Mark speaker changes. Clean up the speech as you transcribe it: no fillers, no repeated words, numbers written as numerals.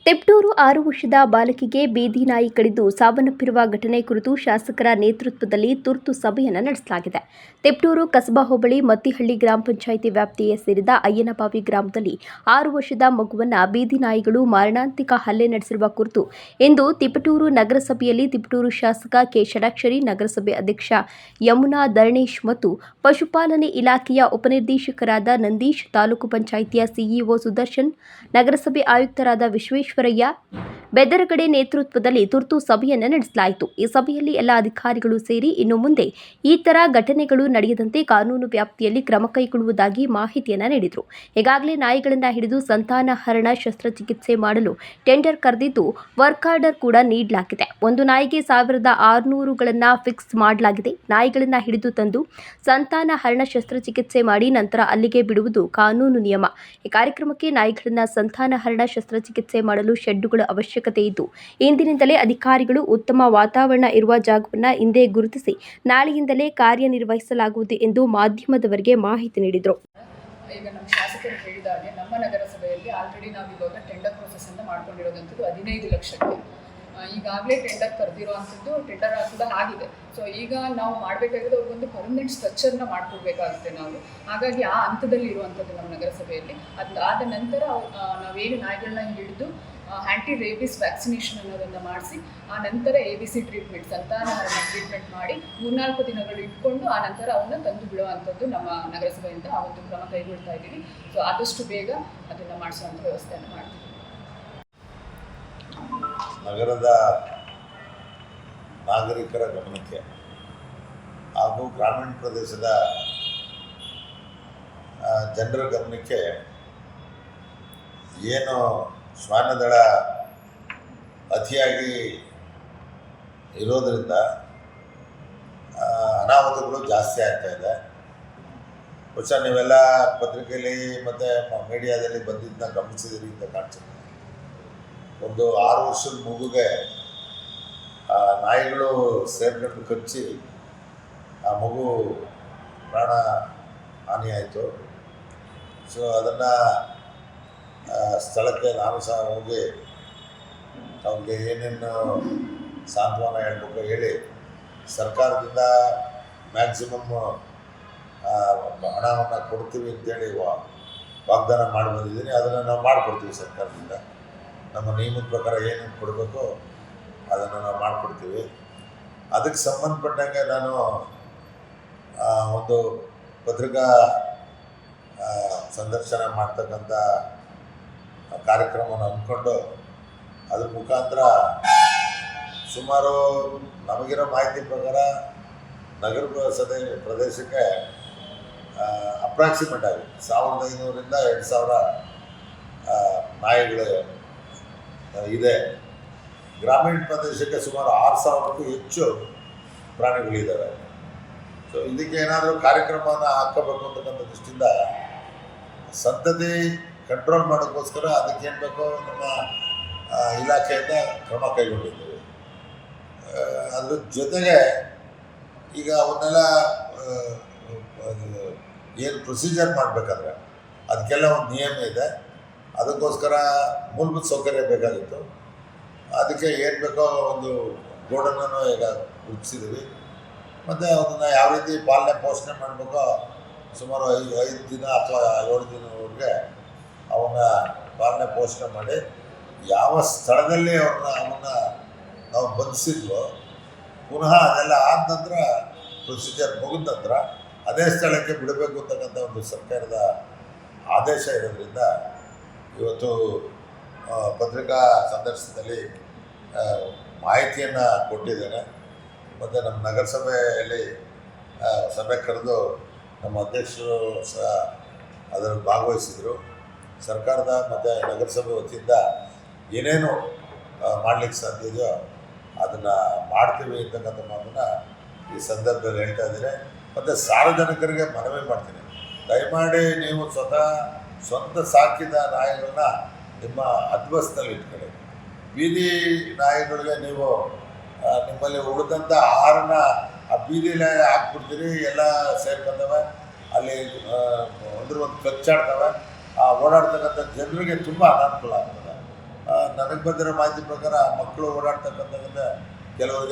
Speaker 1: ತಿಪಟೂರು 6 ವರ್ಷದ ಬಾಲಕಿಗೆ ಬೀದಿ ನಾಯಿ ಕಡಿದು ಸಾವನ್ನಪ್ಪಿರುವ ಘಟನೆ ಕುರಿತು ಶಾಸಕರ ನೇತೃತ್ವದಲ್ಲಿ ತುರ್ತು ಸಭೆಯನ್ನು ನಡೆಸಲಾಗಿದೆ. ತಿಪಟೂರು ಕಸಬಾ ಹೋಬಳಿ ಮತ್ತಿಹಳ್ಳಿ ಗ್ರಾಮ ಪಂಚಾಯಿತಿ ವ್ಯಾಪ್ತಿಗೆ ಸೇರಿದ ಅಯ್ಯನಬಾವಿ ಗ್ರಾಮದಲ್ಲಿ 6 ವರ್ಷದ ಮಗುವನ್ನು ಬೀದಿ ನಾಯಿಗಳು ಮಾರಣಾಂತಿಕ ಹಲ್ಲೆ ನಡೆಸಿರುವ ಕುರಿತು ಇಂದು ತಿಪಟೂರು ನಗರಸಭೆಯಲ್ಲಿ ತಿಪಟೂರು ಶಾಸಕ ಕೆ. ಷಡಾಕ್ಷರಿ, ನಗರಸಭೆ ಅಧ್ಯಕ್ಷ ಯಮುನಾ ಧರಣೇಶ್ ಮತ್ತು ಪಶುಪಾಲನೆ ಇಲಾಖೆಯ ಉಪನಿರ್ದೇಶಕರಾದ ನಂದೀಶ್, ತಾಲೂಕು ಪಂಚಾಯಿತಿಯ ಸಿಇಒ ಸುದರ್ಶನ್, ನಗರಸಭೆ ಆಯುಕ್ತರಾದ ವಿಶ್ವೇಶ್ವರಯ್ಯ ಬೆದರಗಡೆ ನೇತೃತ್ವದಲ್ಲಿ ತುರ್ತು ಸಭೆಯನ್ನು ನಡೆಸಲಾಯಿತು. ಈ ಸಭೆಯಲ್ಲಿ ಎಲ್ಲ ಅಧಿಕಾರಿಗಳು ಸೇರಿ ಇನ್ನು ಮುಂದೆ ಈ ತರ ಘಟನೆಗಳು ನಡೆಯದಂತೆ ಕಾನೂನು ವ್ಯಾಪ್ತಿಯಲ್ಲಿ ಕ್ರಮ ಕೈಗೊಳ್ಳುವುದಾಗಿ ಮಾಹಿತಿಯನ್ನು ನೀಡಿದರು. ಈಗಾಗಲೇ ನಾಯಿಗಳನ್ನು ಹಿಡಿದು ಸಂತಾನಹರಣ ಶಸ್ತ್ರಚಿಕಿತ್ಸೆ ಮಾಡಲು ಟೆಂಡರ್ ಕರೆದಿದ್ದು, ವರ್ಕ್ ಆರ್ಡರ್ ಕೂಡ ನೀಡಲಾಗಿದೆ. ಒಂದು ನಾಯಿಗೆ 1600ಗಳನ್ನು ಫಿಕ್ಸ್ ಮಾಡಲಾಗಿದೆ. ನಾಯಿಗಳನ್ನು ಹಿಡಿದು ತಂದು ಸಂತಾನಹರಣ ಶಸ್ತ್ರಚಿಕಿತ್ಸೆ ಮಾಡಿ ನಂತರ ಅಲ್ಲಿಗೆ ಬಿಡುವುದು ಕಾನೂನು ನಿಯಮ. ಈ ಕಾರ್ಯಕ್ರಮಕ್ಕೆ ನಾಯಿಗಳನ್ನು ಸಂತಾನಹರಣ ಶಸ್ತ್ರಚಿಕಿತ್ಸೆ ಮಾಡಲು ಶೆಡ್ಡುಗಳ ಅವಶ್ಯಕತೆ ಇದ್ದು, ಇಂದಿನಿಂದಲೇ ಅಧಿಕಾರಿಗಳು ಉತ್ತಮ ವಾತಾವರಣ ಇರುವ ಜಾಗವನ್ನು ಇಂದೇ ಗುರುತಿಸಿ ನಾಳೆಯಿಂದಲೇ ಕಾರ್ಯನಿರ್ವಹಿಸಲಾಗುವುದು ಎಂದು ಮಾಧ್ಯಮದವರಿಗೆ ಮಾಹಿತಿ ನೀಡಿದರು.
Speaker 2: ಈಗ ನಮ್ಮ ಶಾಸಕರು ಹೇಳಿದಾಗೆ ನಮ್ಮ ನಗರಸಭೆಯಲ್ಲಿ ಆಲ್ರೆಡಿ ನಾವು ಇವಾಗ ಟೆಂಡರ್ ಪ್ರೊಸೆಸ್ ಅನ್ನು ಮಾಡ್ಕೊಂಡಿರೋದಂಥದ್ದು 15 ಲಕ್ಷಕ್ಕೆ. ಈಗಾಗಲೇ ಟೆಂಡರ್ ಕರೆದಿರುವಂಥದ್ದು ಟೆಂಡರ್ ಕೂಡ ಆಗಿದೆ. ಸೊ ಈಗ ನಾವು ಮಾಡಬೇಕಾಗಿರೋದು ಅವ್ರಿಗೊಂದು ಪರ್ಮನೆಂಟ್ ಸ್ಟ್ರಕ್ಚರ್ನ ಮಾಡ್ಕೊಡ್ಬೇಕಾಗುತ್ತೆ ನಾವು. ಹಾಗಾಗಿ ಆ ಹಂತದಲ್ಲಿ ಇರುವಂಥದ್ದು ನಮ್ಮ ನಗರಸಭೆಯಲ್ಲಿ. ಅದಾದ ನಂತರ ನಾವೇನು ನಾಯಿಗಳನ್ನ ಹಿಡಿದು ಆ್ಯಂಟಿ ರೇಬಿಸ್ ವ್ಯಾಕ್ಸಿನೇಷನ್ ಅನ್ನೋದನ್ನು ಮಾಡಿಸಿ ಆ ನಂತರ ABC ಟ್ರೀಟ್ಮೆಂಟ್, ಸಂತಾನಹರಣ ಟ್ರೀಟ್ಮೆಂಟ್ ಮಾಡಿ 3-4 ದಿನಗಳು ಇಟ್ಕೊಂಡು ಆ ನಂತರ ಅವನ್ನ ತಂದು ಬಿಡುವಂಥದ್ದು ನಮ್ಮ ನಗರಸಭೆಯಿಂದ ಆ ಒಂದು ಕ್ರಮ ಕೈಗೊಳ್ತಾ ಇದ್ದೀವಿ. ಸೊ ಆದಷ್ಟು ಬೇಗ ಅದನ್ನು ಮಾಡಿಸುವಂಥ ವ್ಯವಸ್ಥೆಯನ್ನು ಮಾಡ್ತೀವಿ.
Speaker 3: ನಗರದ ನಾಗರಿಕರ ಗಮನಕ್ಕೆ ಹಾಗೂ ಗ್ರಾಮೀಣ ಪ್ರದೇಶದ ಜನರ ಗಮನಕ್ಕೆ ಏನು ಶ್ವಾನದಳ ಅತಿಯಾಗಿ ಇರೋದರಿಂದ ಅನಾಹುತಗಳು ಜಾಸ್ತಿ ಆಗ್ತಾ ಇದೆ. ಬಹುಶಃ ನೀವೆಲ್ಲ ಪತ್ರಿಕೆಯಲ್ಲಿ ಮತ್ತು ಮೀಡಿಯಾದಲ್ಲಿ ಬಂದಿದ್ದನ್ನ ಗಮನಿಸಿದಿರಿ ಅಂತ ಕಾಣಿಸುತ್ತೆ. ಒಂದು 6 ವರ್ಷದ ಮಗುಗೆ ನಾಯಿಗಳು ಸೇರ್ಕೊಂಡು ಕಚ್ಚಿ ಆ ಮಗು ಪ್ರಾಣ ಹಾನಿಯಾಯಿತು. ಸೊ ಅದನ್ನು ಸ್ಥಳಕ್ಕೆ ನಾನು ಸಹ ಹೋಗಿ ಅವ್ರಿಗೆ ಏನೇನು ಸಾಂತ್ವನ ಹೇಳಬೇಕು ಹೇಳಿ ಸರ್ಕಾರದಿಂದ ಮ್ಯಾಕ್ಸಿಮಮ್ ಹಣವನ್ನು ಕೊಡ್ತೀವಿ ಅಂತೇಳಿ ವಾಗ್ದಾನ ಮಾಡಿ ಬಂದಿದ್ದೀನಿ. ಅದನ್ನು ನಾವು ಮಾಡಿಕೊಡ್ತೀವಿ. ಸರ್ಕಾರದಿಂದ ನಮ್ಮ ನಿಯಮದ ಪ್ರಕಾರ ಏನೇನು ಕೊಡಬೇಕು ಅದನ್ನು ನಾವು ಮಾಡಿಕೊಡ್ತೀವಿ. ಅದಕ್ಕೆ ಸಂಬಂಧಪಟ್ಟಂಗೆ ನಾನು ಒಂದು ಪತ್ರಿಕಾ ಸಂದರ್ಶನ ಮಾಡ್ತಕ್ಕಂಥ ಕಾರ್ಯಕ್ರಮವನ್ನು ಅಂದ್ಕೊಂಡು ಅದ್ರ ಮುಖಾಂತರ ಸುಮಾರು ನಮಗಿರೋ ಮಾಹಿತಿ ಪ್ರಕಾರ ನಗರ ಪ್ರದೇಶಕ್ಕೆ ಅಪ್ರಾಕ್ಸಿಮೇಟ್ ಆಗಿ 1500ರಿಂದ 2000 ನಾಯಿಗಳು ಇದೆ. ಗ್ರಾಮೀಣ ಪ್ರದೇಶಕ್ಕೆ ಸುಮಾರು 6000ಕ್ಕೂ ಹೆಚ್ಚು ಪ್ರಾಣಿಗಳಿದ್ದಾವೆ. ಸೊ ಇದಕ್ಕೆ ಏನಾದರೂ ಕಾರ್ಯಕ್ರಮವನ್ನು ಹಾಕಬೇಕು ಅಂತಕ್ಕಂಥ ದೃಷ್ಟಿಯಿಂದ ಸಂತತಿ ಕಂಟ್ರೋಲ್ ಮಾಡೋಕ್ಕೋಸ್ಕರ ಅದಕ್ಕೇನು ಬೇಕೋ ನಮ್ಮ ಇಲಾಖೆಯಿಂದ ಕ್ರಮ ಕೈಗೊಂಡಿದ್ದೀವಿ. ಅದ್ರ ಜೊತೆಗೆ ಈಗ ಅವನ್ನೆಲ್ಲ ಏನು ಪ್ರೊಸೀಜರ್ ಮಾಡಬೇಕಾದ್ರೆ ಅದಕ್ಕೆಲ್ಲ ಒಂದು ನಿಯಮ ಇದೆ. ಅದಕ್ಕೋಸ್ಕರ ಮೂಲಭೂತ ಸೌಕರ್ಯ ಬೇಕಾಗಿತ್ತು. ಅದಕ್ಕೆ ಏನು ಬೇಕೋ ಒಂದು ಗೋಡನನ್ನು ಈಗ ರೂಪಿಸಿದ್ದೀವಿ. ಮತ್ತು ಅದನ್ನು ಯಾವ ರೀತಿ ಪಾಲನೆ ಪೋಷಣೆ ಮಾಡಬೇಕೋ ಸುಮಾರು 5 ದಿನ ಅಥವಾ 7 ದಿನವರೆಗೆ ಅವನ್ನ ಪಾಲನೆ ಪೋಷಣೆ ಮಾಡಿ ಯಾವ ಸ್ಥಳದಲ್ಲಿ ಅವನ್ನ ನಾವು ಬಂಧಿಸಿದ್ವೋ ಪುನಃ ಅದೆಲ್ಲ ಆದ ನಂತರ ಪ್ರೊಸೀಜರ್ ಮುಗಿದ ನಂತರ ಅದೇ ಸ್ಥಳಕ್ಕೆ ಬಿಡಬೇಕು ಅಂತಕ್ಕಂಥ ಒಂದು ಸರ್ಕಾರದ ಆದೇಶ ಇರೋದ್ರಿಂದ ಇವತ್ತು ಪತ್ರಿಕಾ ಸಂದರ್ಶನದಲ್ಲಿ ಮಾಹಿತಿಯನ್ನು ಕೊಟ್ಟಿದ್ದೇನೆ. ಮತ್ತು ನಮ್ಮ ನಗರಸಭೆಯಲ್ಲಿ ಸಭೆ ಕರೆದು ನಮ್ಮ ಅಧ್ಯಕ್ಷರು ಸಹ ಅದರಲ್ಲಿ ಭಾಗವಹಿಸಿದರು. ಸರ್ಕಾರದ ಮತ್ತು ನಗರಸಭೆ ವತಿಯಿಂದ ಏನೇನು ಮಾಡಲಿಕ್ಕೆ ಸಾಧ್ಯ ಇದೆಯೋ ಅದನ್ನು ಮಾಡ್ತೀವಿ ಅಂತಕ್ಕಂಥ ಮಾತನ್ನು ಈ ಸಂದರ್ಭದಲ್ಲಿ ಹೇಳ್ತಾ ಇದ್ದೀನಿ. ಮತ್ತು ಸಾರ್ವಜನಿಕರಿಗೆ ಮನವಿ ಮಾಡ್ತೀನಿ, ದಯಮಾಡಿ ನೀವು ಸ್ವಂತ ಸಾಕಿದ ನಾಯಿಗಳನ್ನ ನಿಮ್ಮ ಹದ್ಬಸ್ನಲ್ಲಿ ಇಟ್ಕೊಳ್ಳಿ. ಬೀದಿ ನಾಯಿಗಳಿಗೆ ನೀವು ನಿಮ್ಮಲ್ಲಿ ಉಳಿದಂಥ ಆಹಾರನ ಆ ಬೀದಿಲೇ ಹಾಕ್ಬಿಡ್ತೀರಿ. ಎಲ್ಲ ಸೇರ್ಕೊಂಡವೆ ಅಲ್ಲಿ ಒಂದು ಕಚ್ಚಾಡ್ತವೆ. ಓಡಾಡ್ತಕ್ಕಂಥ ಜನರಿಗೆ ತುಂಬ ಅನಾನುಕೂಲ ಆಗ್ತದೆ. ನನಗೆ ಬಂದಿರೋ ಮಾಹಿತಿ ಪ್ರಕಾರ ಮಕ್ಕಳು ಓಡಾಡ್ತಕ್ಕಂಥದ್ರಿಂದ ಕೆಲವರಿಗೆ